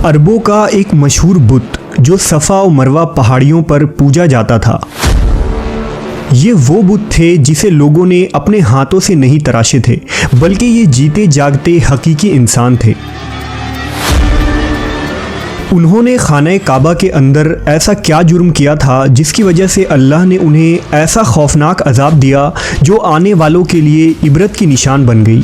عربوں کا ایک مشہور بت جو صفا و مروہ پہاڑیوں پر پوجا جاتا تھا۔ یہ وہ بت تھے جسے لوگوں نے اپنے ہاتھوں سے نہیں تراشے تھے، بلکہ یہ جیتے جاگتے حقیقی انسان تھے۔ انہوں نے خانہ کعبہ کے اندر ایسا کیا جرم کیا تھا جس کی وجہ سے اللہ نے انہیں ایسا خوفناک عذاب دیا جو آنے والوں کے لیے عبرت کی نشان بن گئی۔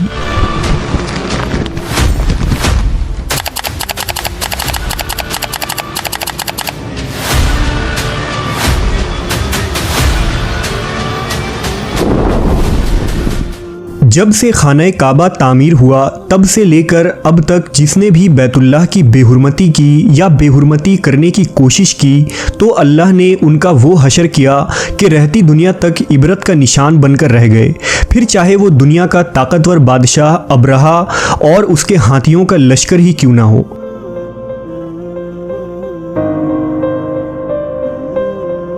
جب سے خانہ کعبہ تعمیر ہوا تب سے لے کر اب تک جس نے بھی بیت اللہ کی بے حرمتی کی یا بے حرمتی کرنے کی کوشش کی تو اللہ نے ان کا وہ حشر کیا کہ رہتی دنیا تک عبرت کا نشان بن کر رہ گئے، پھر چاہے وہ دنیا کا طاقتور بادشاہ ابرہہ اور اس کے ہاتھیوں کا لشکر ہی کیوں نہ ہو۔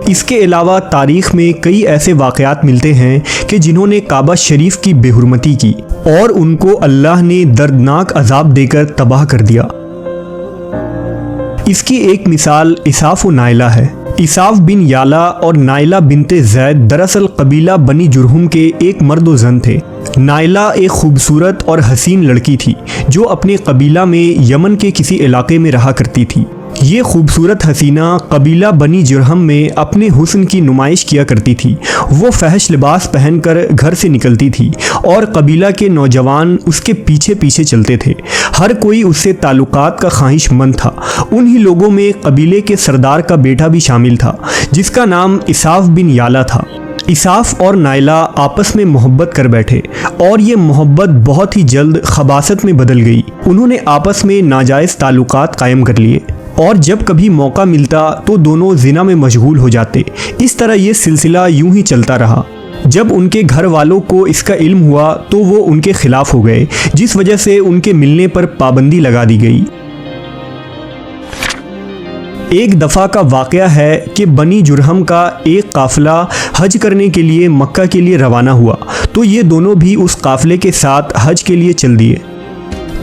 اس کے علاوہ تاریخ میں کئی ایسے واقعات ملتے ہیں کہ جنہوں نے کعبہ شریف کی بے حرمتی کی اور ان کو اللہ نے دردناک عذاب دے کر تباہ کر دیا۔ اس کی ایک مثال اساف و نائلہ ہے۔ اساف بن یالا اور نائلہ بنت زید دراصل قبیلہ بنی جرہم کے ایک مرد و زن تھے۔ نائلہ ایک خوبصورت اور حسین لڑکی تھی جو اپنے قبیلہ میں یمن کے کسی علاقے میں رہا کرتی تھی۔ یہ خوبصورت حسینہ قبیلہ بنی جرہم میں اپنے حسن کی نمائش کیا کرتی تھی۔ وہ فحش لباس پہن کر گھر سے نکلتی تھی اور قبیلہ کے نوجوان اس کے پیچھے پیچھے چلتے تھے۔ ہر کوئی اس سے تعلقات کا خواہش مند تھا۔ انہی لوگوں میں قبیلے کے سردار کا بیٹا بھی شامل تھا جس کا نام اساف بن یالا تھا۔ اساف اور نائلہ آپس میں محبت کر بیٹھے اور یہ محبت بہت ہی جلد خباثت میں بدل گئی۔ انہوں نے آپس میں ناجائز تعلقات قائم کر لیے اور جب کبھی موقع ملتا تو دونوں زنا میں مشغول ہو جاتے۔ اس طرح یہ سلسلہ یوں ہی چلتا رہا۔ جب ان کے گھر والوں کو اس کا علم ہوا تو وہ ان کے خلاف ہو گئے، جس وجہ سے ان کے ملنے پر پابندی لگا دی گئی۔ ایک دفعہ کا واقعہ ہے کہ بنی جرہم کا ایک قافلہ حج کرنے کے لیے مکہ کے لیے روانہ ہوا تو یہ دونوں بھی اس قافلے کے ساتھ حج کے لیے چل دیے۔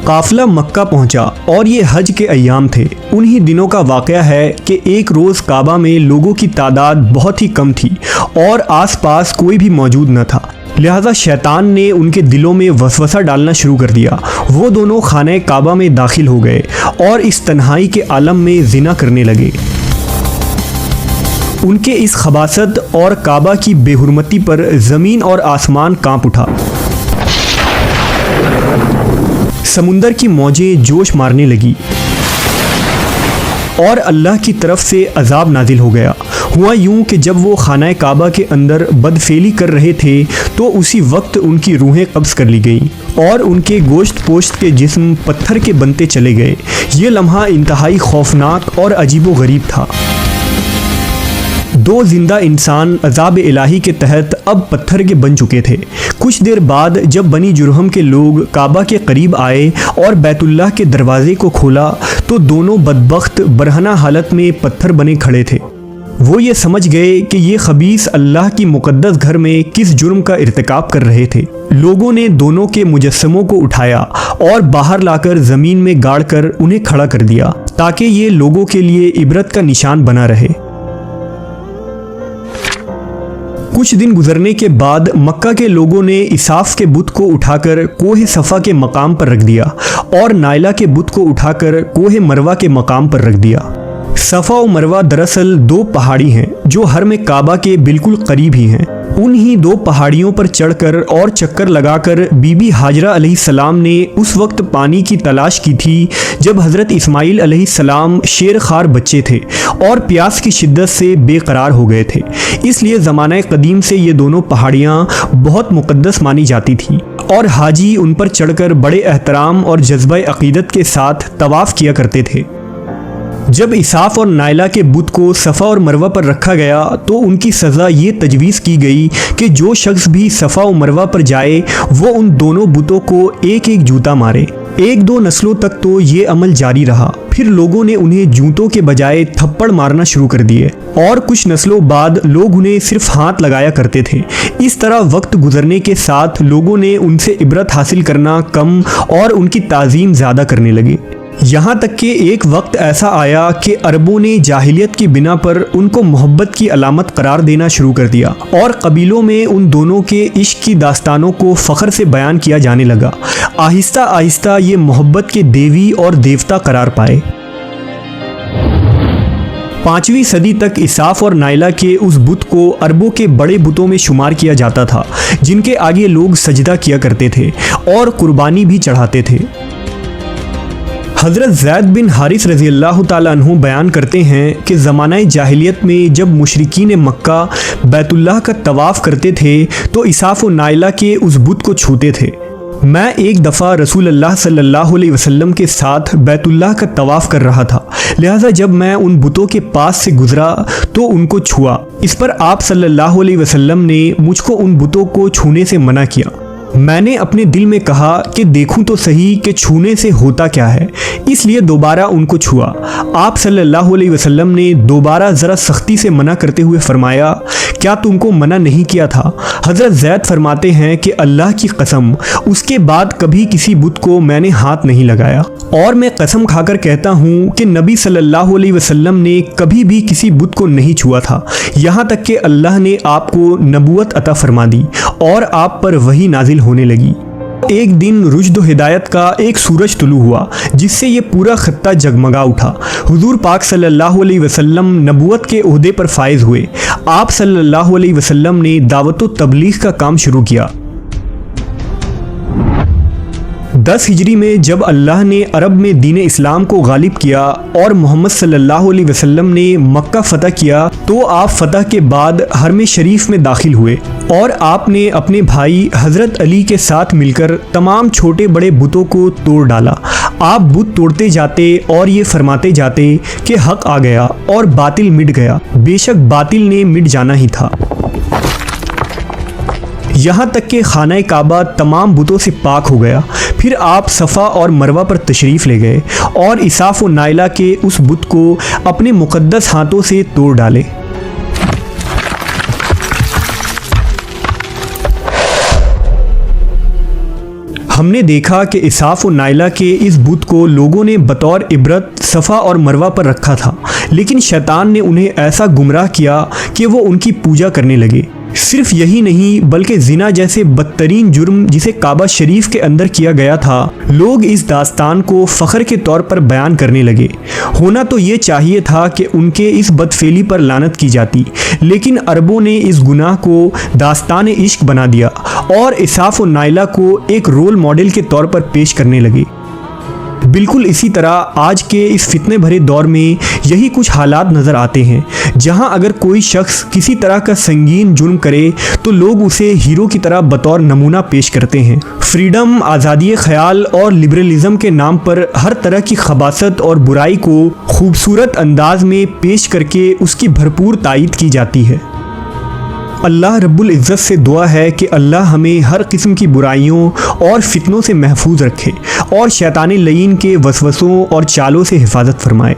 قافلہ مکہ پہنچا اور یہ حج کے ایام تھے۔ انہی دنوں کا واقعہ ہے کہ ایک روز کعبہ میں لوگوں کی تعداد بہت ہی کم تھی اور آس پاس کوئی بھی موجود نہ تھا، لہذا شیطان نے ان کے دلوں میں وسوسہ ڈالنا شروع کر دیا۔ وہ دونوں خانہ کعبہ میں داخل ہو گئے اور اس تنہائی کے عالم میں زنا کرنے لگے۔ ان کے اس خباثت اور کعبہ کی بے حرمتی پر زمین اور آسمان کانپ اٹھا۔ سمندر کی موجیں جوش مارنے لگی اور اللہ کی طرف سے عذاب نازل ہو گیا۔ ہوا یوں کہ جب وہ خانہ کعبہ کے اندر بدفعلی کر رہے تھے تو اسی وقت ان کی روحیں قبض کر لی گئیں اور ان کے گوشت پوشت کے جسم پتھر کے بنتے چلے گئے۔ یہ لمحہ انتہائی خوفناک اور عجیب و غریب تھا۔ دو زندہ انسان عذاب الہی کے تحت اب پتھر کے بن چکے تھے۔ کچھ دیر بعد جب بنی جرہم کے لوگ کعبہ کے قریب آئے اور بیت اللہ کے دروازے کو کھولا تو دونوں بدبخت برہنہ حالت میں پتھر بنے کھڑے تھے۔ وہ یہ سمجھ گئے کہ یہ خبیث اللہ کی مقدس گھر میں کس جرم کا ارتکاب کر رہے تھے۔ لوگوں نے دونوں کے مجسموں کو اٹھایا اور باہر لا کر زمین میں گاڑ کر انہیں کھڑا کر دیا تاکہ یہ لوگوں کے لیے عبرت کا نشان بنا رہے۔ کچھ دن گزرنے کے بعد مکہ کے لوگوں نے اساف کے بت کو اٹھا کر کوہ صفا کے مقام پر رکھ دیا اور نائلہ کے بت کو اٹھا کر کوہ مروہ کے مقام پر رکھ دیا۔ صفا و مروہ دراصل دو پہاڑی ہیں جو حرم کعبہ کے بالکل قریب ہی ہیں۔ انہی دو پہاڑیوں پر چڑھ کر اور چکر لگا کر بی بی ہاجرہ علیہ السلام نے اس وقت پانی کی تلاش کی تھی جب حضرت اسماعیل علیہ السلام شیر خوار بچے تھے اور پیاس کی شدت سے بے قرار ہو گئے تھے۔ اس لیے زمانہ قدیم سے یہ دونوں پہاڑیاں بہت مقدس مانی جاتی تھیں اور حاجی ان پر چڑھ کر بڑے احترام اور جذبہ عقیدت کے ساتھ طواف کیا کرتے تھے۔ جب اساف اور نائلہ کے بت کو صفا اور مروہ پر رکھا گیا تو ان کی سزا یہ تجویز کی گئی کہ جو شخص بھی صفا و مروہ پر جائے وہ ان دونوں بتوں کو ایک ایک جوتا مارے۔ ایک دو نسلوں تک تو یہ عمل جاری رہا، پھر لوگوں نے انہیں جوتوں کے بجائے تھپڑ مارنا شروع کر دیے اور کچھ نسلوں بعد لوگ انہیں صرف ہاتھ لگایا کرتے تھے۔ اس طرح وقت گزرنے کے ساتھ لوگوں نے ان سے عبرت حاصل کرنا کم اور ان کی تعظیم زیادہ کرنے لگے۔ یہاں تک کہ ایک وقت ایسا آیا کہ عربوں نے جاہلیت کی بنا پر ان کو محبت کی علامت قرار دینا شروع کر دیا اور قبیلوں میں ان دونوں کے عشق کی داستانوں کو فخر سے بیان کیا جانے لگا۔ آہستہ آہستہ یہ محبت کے دیوی اور دیوتا قرار پائے۔ 5ویں صدی تک اساف اور نائلہ کے اس بت کو عربوں کے بڑے بتوں میں شمار کیا جاتا تھا، جن کے آگے لوگ سجدہ کیا کرتے تھے اور قربانی بھی چڑھاتے تھے۔ حضرت زید بن حارث رضی اللہ تعالیٰ عنہ بیان کرتے ہیں کہ زمانہ جاہلیت میں جب مشرکین مکہ بیت اللہ کا طواف کرتے تھے تو اساف و نائلہ کے اس بت کو چھوتے تھے۔ میں ایک دفعہ رسول اللہ صلی اللہ علیہ وسلم کے ساتھ بیت اللہ کا طواف کر رہا تھا، لہٰذا جب میں ان بتوں کے پاس سے گزرا تو ان کو چھوا۔ اس پر آپ صلی اللہ علیہ وسلم نے مجھ کو ان بتوں کو چھونے سے منع کیا۔ میں نے اپنے دل میں کہا کہ دیکھوں تو صحیح کہ چھونے سے ہوتا کیا ہے، اس لیے دوبارہ ان کو چھوا۔ آپ صلی اللہ علیہ وسلم نے دوبارہ ذرا سختی سے منع کرتے ہوئے فرمایا، کیا تم کو منع نہیں کیا تھا؟ حضرت زید فرماتے ہیں کہ اللہ کی قسم اس کے بعد کبھی کسی بت کو میں نے ہاتھ نہیں لگایا، اور میں قسم کھا کر کہتا ہوں کہ نبی صلی اللہ علیہ وسلم نے کبھی بھی کسی بت کو نہیں چھوا تھا، یہاں تک کہ اللہ نے آپ کو نبوت عطا فرما دی اور آپ پر وحی نازل ہونے لگی۔ ایک دن رشد و ہدایت کا ایک سورج طلوع ہوا جس سے یہ پورا خطہ جگمگا اٹھا۔ حضور پاک صلی اللہ علیہ وسلم نبوت کے عہدے پر فائز ہوئے۔ آپ صلی اللہ علیہ وسلم نے دعوت و تبلیغ کا کام شروع کیا۔ 10 ہجری میں جب اللہ نے عرب میں دین اسلام کو غالب کیا اور محمد صلی اللہ علیہ وسلم نے مکہ فتح کیا تو آپ فتح کے بعد حرم شریف میں داخل ہوئے اور آپ نے اپنے بھائی حضرت علی کے ساتھ مل کر تمام چھوٹے بڑے بتوں کو توڑ ڈالا۔ آپ بت توڑتے جاتے اور یہ فرماتے جاتے کہ حق آ گیا اور باطل مٹ گیا، بے شک باطل نے مٹ جانا ہی تھا، یہاں تک کہ خانہ کعبہ تمام بتوں سے پاک ہو گیا۔ پھر آپ صفا اور مروہ پر تشریف لے گئے اور اساف و نائلہ کے اس بت کو اپنے مقدس ہاتھوں سے توڑ ڈالے۔ ہم نے دیکھا کہ اساف و نائلہ کے اس بت کو لوگوں نے بطور عبرت صفا اور مروہ پر رکھا تھا، لیکن شیطان نے انہیں ایسا گمراہ کیا کہ وہ ان کی پوجا کرنے لگے۔ صرف یہی نہیں بلکہ زنا جیسے بدترین جرم جسے کعبہ شریف کے اندر کیا گیا تھا، لوگ اس داستان کو فخر کے طور پر بیان کرنے لگے۔ ہونا تو یہ چاہیے تھا کہ ان کے اس بدفعلی پر لعنت کی جاتی، لیکن عربوں نے اس گناہ کو داستان عشق بنا دیا اور اساف و نائلہ کو ایک رول ماڈل کے طور پر پیش کرنے لگے۔ بالکل اسی طرح آج کے اس فتنے بھرے دور میں یہی کچھ حالات نظر آتے ہیں، جہاں اگر کوئی شخص کسی طرح کا سنگین جرم کرے تو لوگ اسے ہیرو کی طرح بطور نمونہ پیش کرتے ہیں۔ فریڈم، آزادی خیال اور لبرلزم کے نام پر ہر طرح کی خباثت اور برائی کو خوبصورت انداز میں پیش کر کے اس کی بھرپور تائید کی جاتی ہے۔ اللہ رب العزت سے دعا ہے کہ اللہ ہمیں ہر قسم کی برائیوں اور فتنوں سے محفوظ رکھے اور شیطان لعین کے وسوسوں اور چالوں سے حفاظت فرمائے۔